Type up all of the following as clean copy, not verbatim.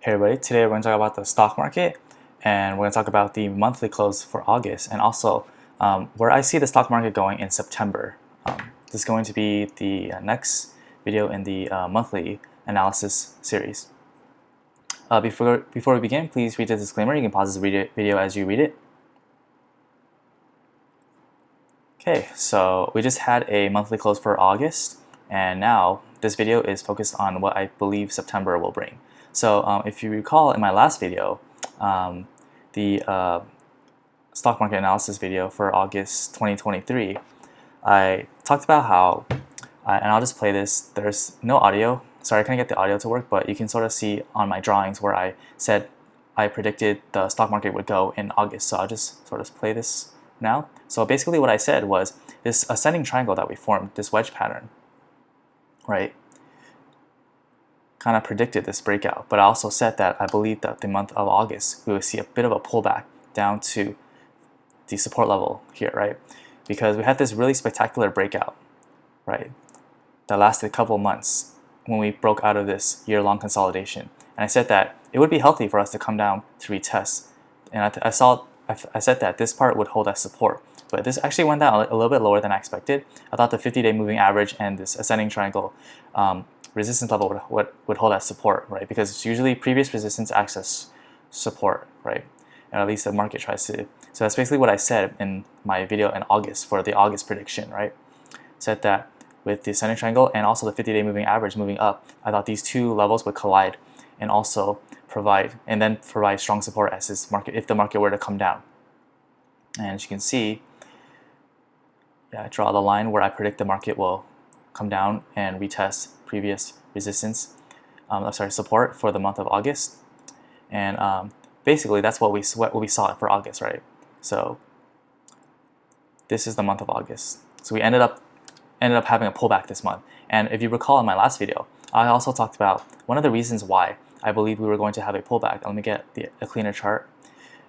Hey everybody, today we're going to talk about the stock market and we're going to talk about the monthly close for August and also where I see the stock market going in September. This is going to be the next video in the monthly analysis series. Before we begin, please read the disclaimer. You can pause this video as you read it. Okay, so we just had a monthly close for August and now this video is focused on what I believe September will bring. So if you recall in my last video, the stock market analysis video for August 2023, I talked about how, and I'll just play this, there's no audio, sorry I couldn't get the audio to work, but you can sort of see on my drawings where I said I predicted the stock market would go in August, so I'll just sort of play this now. So basically what I said was this ascending triangle that we formed, this wedge pattern, right, kind of predicted this breakout, but I also said that I believe that the month of August we would see a bit of a pullback down to the support level here, right? Because we had this really spectacular breakout, right, that lasted a couple months when we broke out of this year-long consolidation. And I said that it would be healthy for us to come down to retest. And I said that this part would hold as support, but this actually went down a little bit lower than I expected. I thought the 50-day moving average and this ascending triangle resistance level would hold as support, right? Because it's usually previous resistance acts as support, right? And at least the market tries to. So that's basically what I said in my video in August for the August prediction, right? Said that with the ascending triangle and also the 50-day moving average moving up, I thought these two levels would collide and also provide strong support as this market, if the market were to come down. And as you can see, I draw the line where I predict the market will come down and retest previous resistance, support for the month of August. And basically that's what we saw for August, right? So this is the month of August. So we ended up having a pullback this month. And if you recall in my last video, I also talked about one of the reasons why I believe we were going to have a pullback. Let me get a cleaner chart.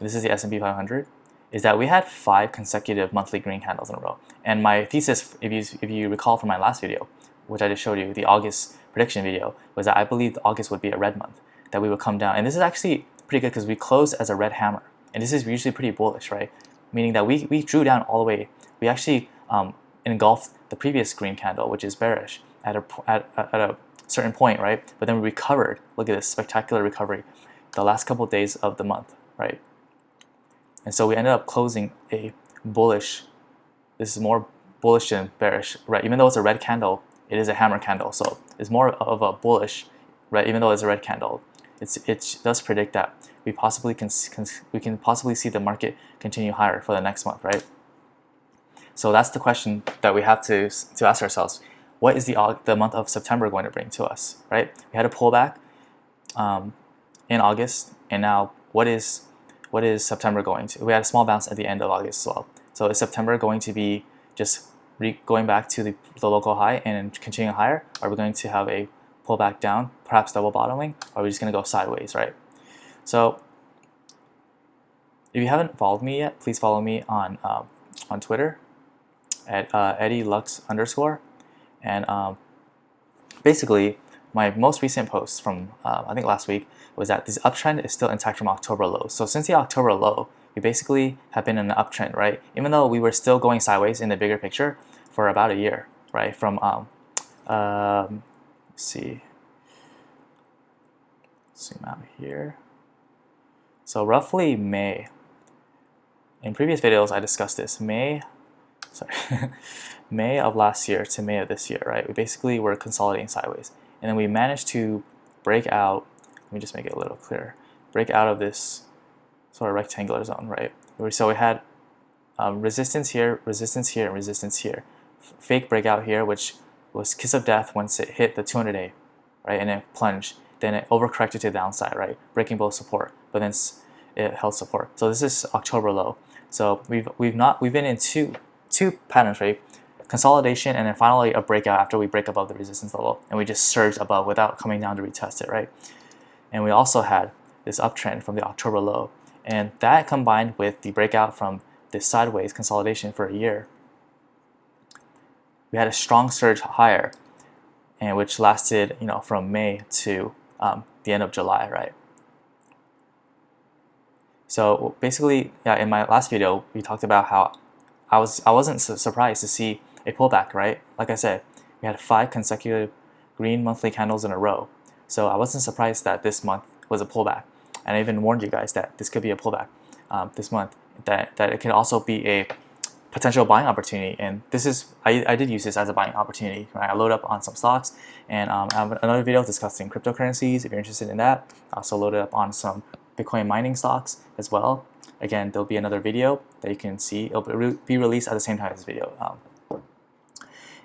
This is the S&P 500. Is that we had 5 consecutive monthly green candles in a row. And my thesis, if you recall from my last video, which I just showed you, the August prediction video, was that I believed August would be a red month, that we would come down. And this is actually pretty good because we closed as a red hammer. And this is usually pretty bullish, right? Meaning that we drew down all the way. We actually engulfed the previous green candle, which is bearish, at a certain point, right? But then we recovered. Look at this spectacular recovery the last couple of days of the month, right? And so we ended up closing a bullish. This is more bullish than bearish, right? Even though it's a red candle, it is a hammer candle, so it's more of a bullish, right? Even though it's a red candle, it does predict that we can possibly see the market continue higher for the next month, right? So that's the question that we have to ask ourselves: what is the month of September going to bring to us, right? We had a pullback in August, and now what is September going to? We had a small bounce at the end of August as well. So is September going to be just going back to the local high and continuing higher? Are we going to have a pullback down, perhaps double bottoming? Or are we just going to go sideways, right? So if you haven't followed me yet, please follow me on Twitter at EddieLux_. And basically, my most recent post from I think last week was that this uptrend is still intact from October lows. So since the October low, we basically have been in an uptrend, right? Even though we were still going sideways in the bigger picture for about a year, right? From let's see, zoom out here. So roughly May. In previous videos, I discussed this. May of last year to May of this year, right? We basically were consolidating sideways, and then we managed to break out. Let me just make it a little clearer. Break out of this sort of rectangular zone, right? So we had resistance here, and resistance here. Fake breakout here, which was kiss of death once it hit the 200-day, right? And it plunged. Then it overcorrected to the downside, right? Breaking both support, but then it held support. So this is October low. So we've been in two patterns, right? Consolidation and then finally a breakout after we break above the resistance level, and we just surged above without coming down to retest it, right? And we also had this uptrend from the October low, and that combined with the breakout from this sideways consolidation for a year, we had a strong surge higher, and which lasted, from May to the end of July, right? So basically, yeah, in my last video, we talked about how I wasn't surprised to see a pullback, right? Like I said, we had 5 consecutive green monthly candles in a row. So I wasn't surprised that this month was a pullback. And I even warned you guys that this could be a pullback this month, that it could also be a potential buying opportunity. And this is, I did use this as a buying opportunity, right? I load up on some stocks, and I have another video discussing cryptocurrencies if you're interested in that. I also loaded up on some Bitcoin mining stocks as well. Again, there'll be another video that you can see. It'll be released at the same time as this video.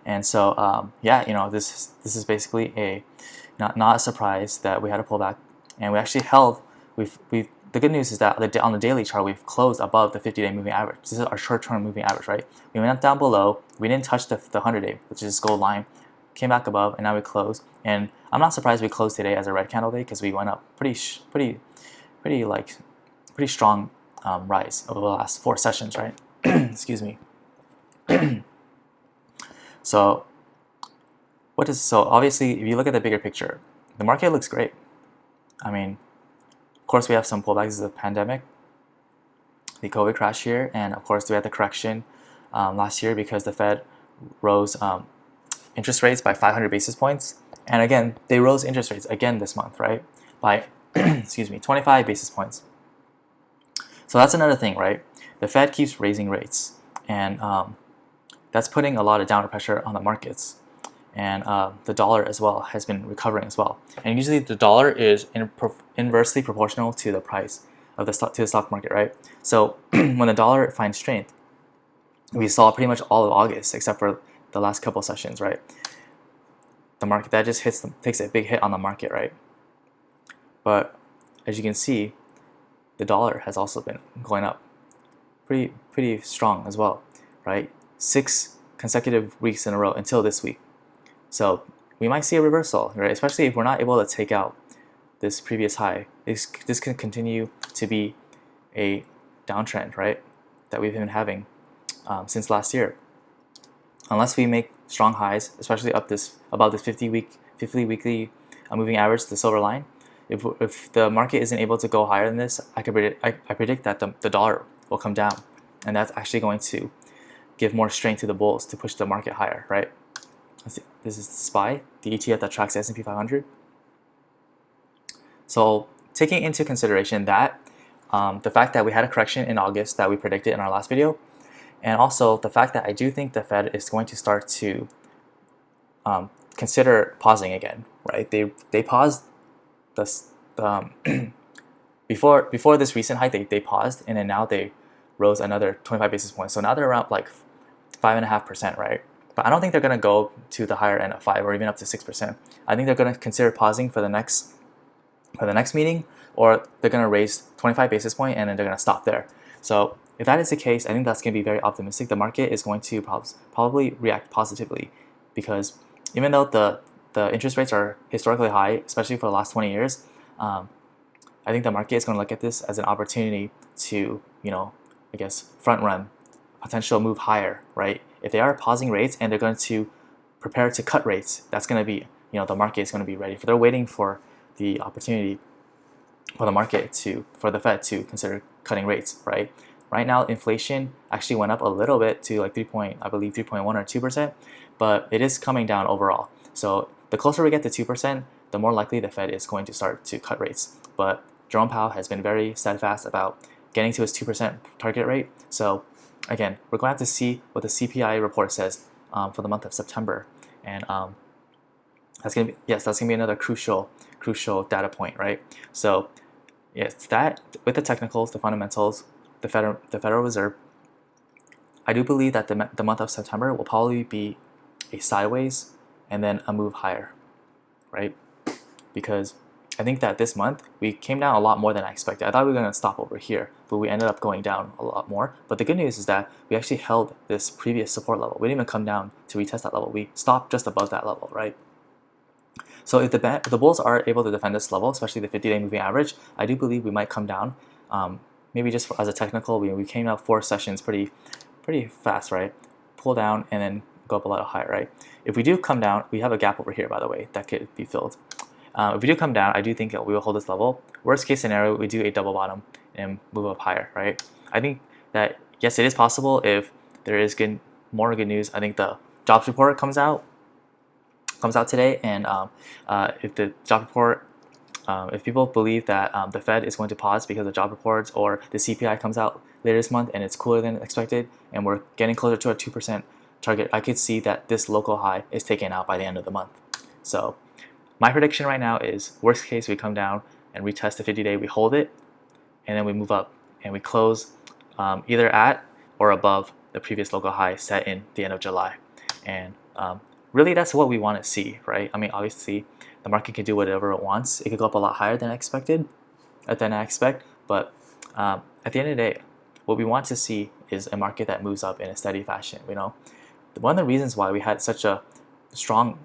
And so, yeah, you know, this is basically a not a surprise that we had a pullback, and we actually held. The good news is that on the daily chart, we've closed above the 50-day moving average. This is our short-term moving average, right? We went down below. We didn't touch the 100-day, which is this gold line. Came back above, and now we closed. And I'm not surprised we closed today as a red candle day, because we went up pretty strong rise over the last 4 sessions, right? Excuse me. So obviously, if you look at the bigger picture, the market looks great. I mean, of course, we have some pullbacks of the pandemic, the COVID crash here, and of course, we had the correction last year because the Fed rose interest rates by 500 basis points. And again, they rose interest rates again this month, right? By, excuse me, 25 basis points. So that's another thing, right? The Fed keeps raising rates, and that's putting a lot of downward pressure on the markets. And the dollar as well has been recovering as well. And usually the dollar is inversely proportional to the price of the stock market, right? So when the dollar finds strength, we saw pretty much all of August except for the last couple sessions, right? The market that just takes a big hit on the market, right? But as you can see, the dollar has also been going up pretty strong as well, right? 6 consecutive weeks in a row until this week. So we might see a reversal, right? Especially if we're not able to take out this previous high. This can continue to be a downtrend, right? That we've been having since last year. Unless we make strong highs, especially above this 50-weekly moving average, the silver line. If the market isn't able to go higher than this, I predict that the dollar will come down, and that's actually going to give more strength to the bulls to push the market higher, right? This is SPY, the ETF that tracks the S&P 500. So taking into consideration that, the fact that we had a correction in August that we predicted in our last video, and also the fact that I do think the Fed is going to start to consider pausing again, right? They paused this before this recent hike. They paused, and then now they rose another 25 basis points. So now they're around like 5.5%, right? But I don't think they're going to go to the higher end of 5 or even up to 6%. I think they're going to consider pausing for the next meeting, or they're going to raise 25 basis point and then they're going to stop there. So if that is the case, I think that's going to be very optimistic. The market is going to probably react positively, because even though the interest rates are historically high, especially for the last 20 years, I think the market is going to look at this as an opportunity to, I guess, front run potential move higher, right? If they are pausing rates and they're going to prepare to cut rates, that's going to be, the market is going to be ready. If they're waiting for the opportunity for the Fed to consider cutting rates, right? Right now, inflation actually went up a little bit to like 3.1 or 2%, but it is coming down overall. So the closer we get to 2%, the more likely the Fed is going to start to cut rates. But Jerome Powell has been very steadfast about getting to his 2% target rate. So again, we're going to have to see what the CPI report says for the month of September, and that's going to be another crucial data point, right? So yes, that with the technicals, the fundamentals, the Federal Reserve, I do believe that the month of September will probably be a sideways and then a move higher, right? Because I think that this month we came down a lot more than I expected. I thought we were going to stop over here, but we ended up going down a lot more. But the good news is that we actually held this previous support level. We didn't even come down to retest that level. We stopped just above that level, right? So if the bulls are able to defend this level, especially the 50-day moving average, I do believe we might come down. Maybe just as a technical, we came out 4 sessions pretty fast, right? Pull down and then go up a lot higher, right? If we do come down, we have a gap over here, by the way, that could be filled. If we do come down, I do think that we will hold this level. Worst case scenario, we do a double bottom and move up higher, right? I think that yes, it is possible if there is more good news. I think the jobs report comes out today, and if the job report, if people believe that the Fed is going to pause because of job reports, or the CPI comes out later this month and it's cooler than expected, and we're getting closer to a 2% target, I could see that this local high is taken out by the end of the month. So my prediction right now is, worst case, we come down and retest the 50-day, we hold it, and then we move up and we close either at or above the previous local high set in the end of July. And really, that's what we want to see, right? I mean, obviously, the market can do whatever it wants. It could go up a lot higher than I expect, but at the end of the day, what we want to see is a market that moves up in a steady fashion. You know, one of the reasons why we had such a strong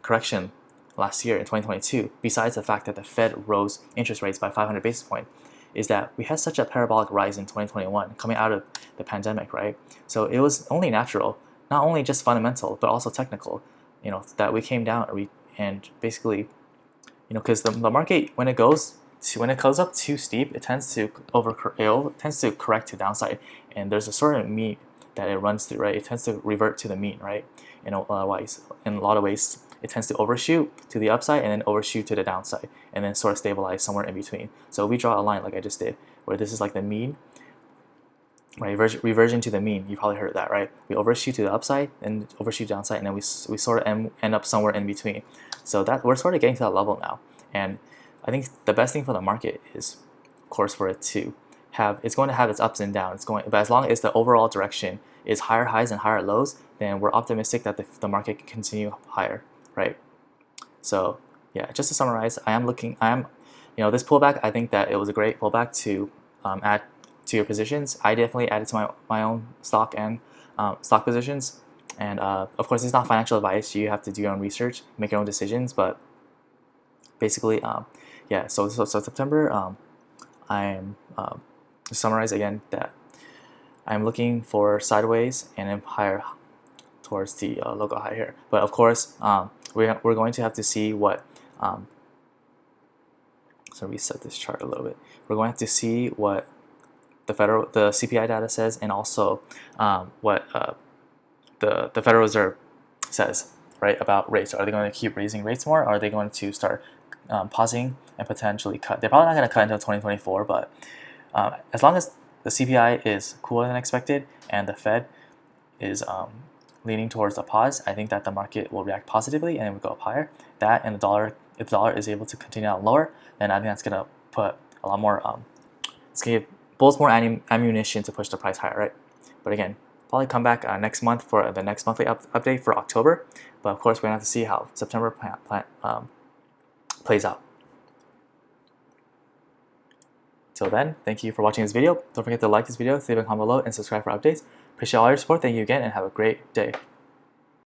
correction last year in 2022, besides the fact that the Fed rose interest rates by 500 basis points, is that we had such a parabolic rise in 2021 coming out of the pandemic, right? So it was only natural, not only just fundamental, but also technical, you know, that we came down and basically, you know, because the market, when it goes up too steep, it tends to correct to downside, and there's a sort of mean that it runs through, right? It tends to revert to the mean, right? In a lot of ways, it tends to overshoot to the upside and then overshoot to the downside, and then sort of stabilize somewhere in between. So we draw a line like I just did, where this is like the mean, right? Reversion to the mean. You probably heard that, right? We overshoot to the upside and overshoot downside, and then we sort of end up somewhere in between. So that we're sort of getting to that level now, and I think the best thing for the market is, of course, for it to it's going to have its ups and downs. But as long as the overall direction is higher highs and higher lows, then we're optimistic that the market can continue higher, right? So yeah, just to summarize, this pullback, I think that it was a great pullback to add to your positions. I definitely added to my own stock and stock positions, and of course, it's not financial advice. You have to do your own research, make your own decisions. But basically, yeah. So September, I'm to summarize again that I'm looking for sideways and then higher towards the local high here. But of course, we're going to have to see what. So reset this chart a little bit. We're going to have to see what the CPI data says, and also what the Federal Reserve says, right, about rates. Are they going to keep raising rates more, or are they going to start pausing and potentially cut? They're probably not going to cut until 2024, but as long as the CPI is cooler than expected and the Fed is leaning towards a pause, I think that the market will react positively and it will go up higher. That and the dollar, if the dollar is able to continue out lower, then I think that's going to put a lot more, it's going to give bulls more ammunition to push the price higher, right? But again, probably come back next month for the next monthly update for October. But of course, we're going to have to see how September plays out. Till then, thank you for watching this video. Don't forget to like this video, leave a comment below, and subscribe for updates. Appreciate all your support. Thank you again, and have a great day.